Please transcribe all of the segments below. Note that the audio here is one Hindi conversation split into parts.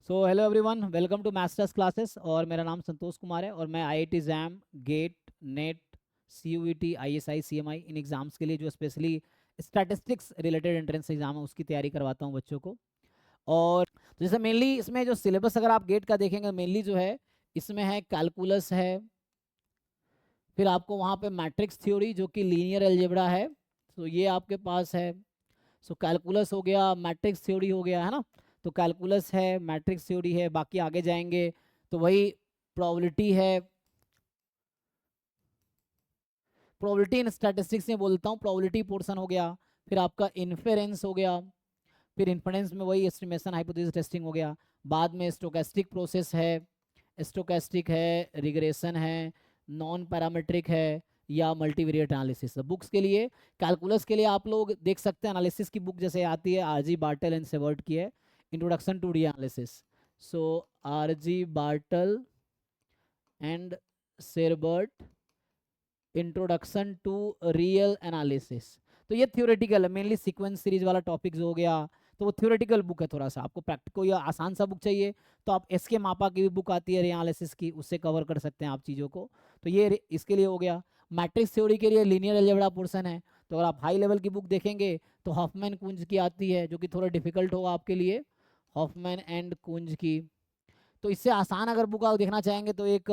So hello everyone, welcome to masters classes. और मेरा नाम संतोष कुमार है और मैं IIT JAM, GATE, NET, CUET, ISI, CMI इन एग्ज़ाम्स के लिए जो specially statistics related entrance exam है उसकी तैयारी करवाता हूँ बच्चों को। और तो जैसे मेनली इसमें जो सिलेबस अगर आप गेट का देखेंगे, मेनली जो है इसमें है कैलकुलस है, फिर आपको वहाँ पे मैट्रिक्स थ्योरी जो कि लीनियर अलजेब्रा है, तो ये आपके पास है। सो कैलकुलस हो गया, मैट्रिक्स थ्योरी हो गया, है ना। तो कैलकुलस है, मैट्रिक्स थ्योरी है, बाकी आगे जाएंगे तो वही प्रोबेबिलिटी है। प्रोबेबिलिटी इन स्टैटिस्टिक्स में बोलता हूँ, प्रोबेबिलिटी पोर्शन हो गया, फिर आपका इन्फेरेंस हो गया, फिर इन्फेरेंस में वही एस्टिमेशन हाइपोथेसिस टेस्टिंग हो गया। बाद में स्टोकेस्टिक प्रोसेस है, स्टोकेस्टिक है, रिग्रेशन है, नॉन पैरामीट्रिक है, या मल्टीवेरिएट एनालिसिस। बुक्स के लिए कैलकुलस के लिए आप लोग देख सकते हैं, एनालिसिस की बुक जैसे आती है आरजी बार्टल एंड सेवर्ट की है, introduction to D analysis. So RG Bartle and Sherbert, introduction to real analysis. तो ये थ्योरेटिकल है, मेनली सीक्वेंस सीरीज वाला टॉपिक्स हो गया, तो वो थ्योरेटिकल बुक है। थोड़ा सा आपको प्रैक्टिकल या आसान सा बुक चाहिए तो आप एस के मापा की भी बुक आती है एनालिसिस की, उससे कवर कर सकते हैं आप चीज़ों को। तो ये इसके लिए हो गया। मैट्रिक्स थ्योरी के लिए लीनियर अलजेब्रा पोर्शन है, तो अगर आप हाई लेवल की बुक देखेंगे तो हॉफमैन कुंज की आती है जो कि थोड़ा डिफिकल्ट होगा आपके लिए, हॉफमैन एंड कुंज की। तो इससे आसान अगर बुक आप देखना चाहेंगे तो एक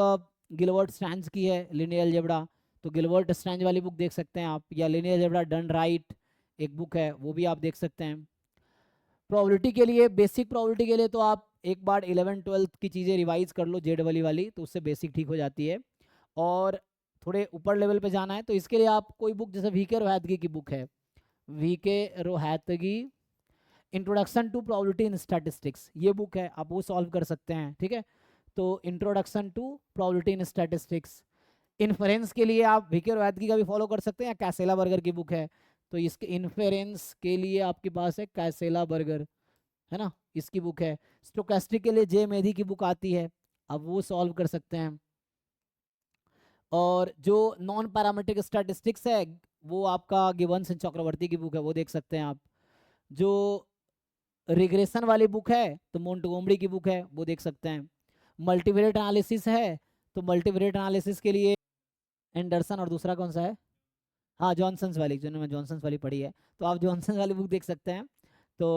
गिलबर्ट स्ट्रैंज की है लीनियर अलजेब्रा, तो गिलबर्ट स्ट्रैंज वाली बुक देख सकते हैं आप, या लीनियर अलजेब्रा डन राइट एक बुक है, वो भी आप देख सकते हैं। प्रोबेबिलिटी के लिए, बेसिक प्रोबेबिलिटी के लिए तो आप एक बार 11th-12th की चीज़ें रिवाइज कर लो, जेड वाली, तो उससे बेसिक ठीक हो जाती है। और थोड़े ऊपर लेवल पे जाना है तो इसके लिए आप कोई बुक जैसे वीके रोहतगी की बुक है, VK Rohatgi introduction to probability in statistics, ये बुक है, आप वो सॉल्व कर सकते हैं, ठीक है। तो introduction to probability in statistics. Inference के लिए आप वीके रोहतगी का भी फॉलो कर सकते हैं, या कैसेला बर्गर की बुक है, तो इसके इन्फेरेंस के लिए आपके पास है कैसेला बर्गर, है ना, इसकी बुक है। स्टोकेस्टिक के लिए जे मेधी की बुक आती है, अब वो सॉल्व कर सकते हैं। और जो नॉन पैरामीट्रिक स्टैटिस्टिक्स है वो आपका गिबन्स एंड चक्रवर्ती की बुक है, वो देख सकते हैं आप। जो रिग्रेशन वाली बुक है तो मोंटगोमरी की बुक है, वो देख सकते हैं। मल्टीवेरिएट एनालिसिस है, तो मल्टीवेरिएट एनालिसिस के लिए एंडरसन, और दूसरा कौन सा है, हाँ जॉनसन्स वाली, जो मैंने जॉनसन्स वाली पढ़ी है, तो आप जॉनसन वाली बुक देख सकते हैं। तो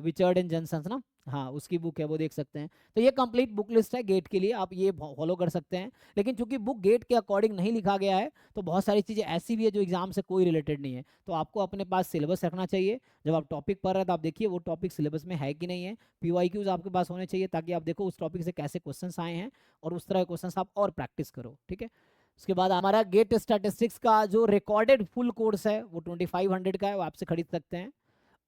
विचर्ड एंड जॉनसन्स ना, हाँ उसकी बुक है, वो देख सकते हैं। तो ये कंप्लीट बुक लिस्ट है गेट के लिए, आप ये फॉलो कर सकते हैं। लेकिन चूंकि बुक गेट के अकॉर्डिंग नहीं लिखा गया है तो बहुत सारी चीज़ें ऐसी भी है जो एग्जाम से कोई रिलेटेड नहीं है, तो आपको अपने पास सिलेबस रखना चाहिए। जब आप टॉपिक पढ़ रहे हैं तो आप देखिए वो टॉपिक सिलेबस में है कि नहीं है, पीवाईक्यूज आपके पास होने चाहिए ताकि आप देखो उस टॉपिक से कैसे क्वेश्चन आए हैं और उस तरह के क्वेश्चन आप और प्रैक्टिस करो, ठीक है। उसके बाद हमारा गेट स्टैटिस्टिक्स का जो रिकॉर्डेड फुल कोर्स है वो 2500 का है, वो आपसे खरीद सकते हैं।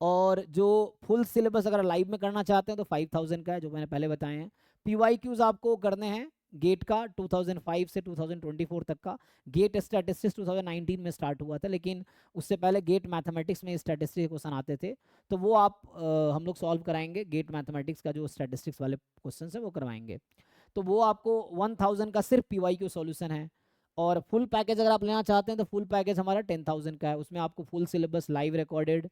और जो फुल सिलेबस अगर लाइव में करना चाहते हैं तो 5000 का है, जो मैंने पहले बताए हैं। पीवाईक्यूज आपको करने हैं गेट का 2005 से 2024 तक का। गेट स्टैटिस्टिक्स 2019 में स्टार्ट हुआ था, लेकिन उससे पहले गेट मैथमेटिक्स में स्टैटिस्टिक्स क्वेश्चन आते थे, तो वो आप हम लोग सॉल्व कराएंगे। गेट मैथमेटिक्स का जो स्टैटिस्टिक्स वाले क्वेश्चन है वो करवाएंगे, तो वो आपको 1000 का सिर्फ पीवाईक्यू सॉल्यूशन है। और फुल पैकेज अगर आप लेना चाहते हैं तो फुल पैकेज हमारा 10,000 का है, उसमें आपको full syllabus, live recorded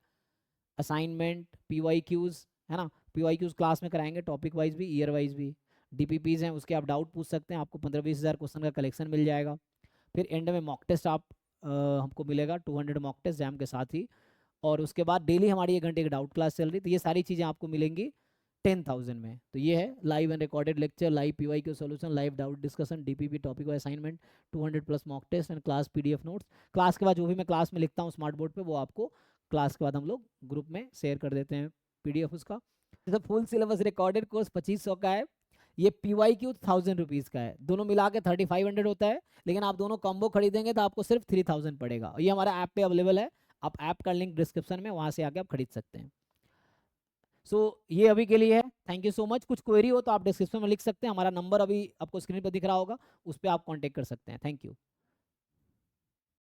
assignment, PYQs, है ना, पीवाईक्यूज क्लास में कराएंगे, टॉपिक वाइज भी, ईयर वाइज भी। डीपीपीज हैं उसके आप डाउट पूछ सकते हैं, आपको 15-20 हज़ार क्वेश्चन का कलेक्शन मिल जाएगा। फिर एंड में मॉक टेस्ट आप हमको मिलेगा 200 मॉक टेस्ट जैम के साथ ही। और उसके बाद डेली हमारी 1 घंटे की डाउट क्लास चल रही, तो ये सारी चीज़ें आपको मिलेंगी 10,000 में। तो ये है live and recorded lecture, live PYQ solution, live doubt discussion, DPP topic wise assignment, 200 plus mock test and class PDF notes. Class के बाद जो भी मैं क्लास में लिखता हूँ स्मार्ट बोर्ड पे, वो आपको क्लास के बाद हम लोग ग्रुप में शेयर कर देते हैं पीडीएफ उसका। जैसे फुल सिलेबस रिकॉर्डेड कोर्स 2500 का है, ये पीवाईक्यू 1000 रुपीज़ का है, दोनों मिला के 3500 होता है। लेकिन आप दोनों कॉम्बो खरीदेंगे तो आपको सिर्फ 3000 पड़ेगा, और ये हमारा ऐप पे अवेलेबल है, आप ऐप का लिंक डिस्क्रिप्शन में, वहाँ से आके आप खरीद सकते हैं। सो ये अभी के लिए है, थैंक यू सो मच। कुछ क्वेरी हो तो आप डिस्क्रिप्शन में लिख सकते हैं, हमारा नंबर अभी आपको स्क्रीन पर दिख रहा होगा, उस पर आप कॉन्टेक्ट कर सकते हैं। Thank you.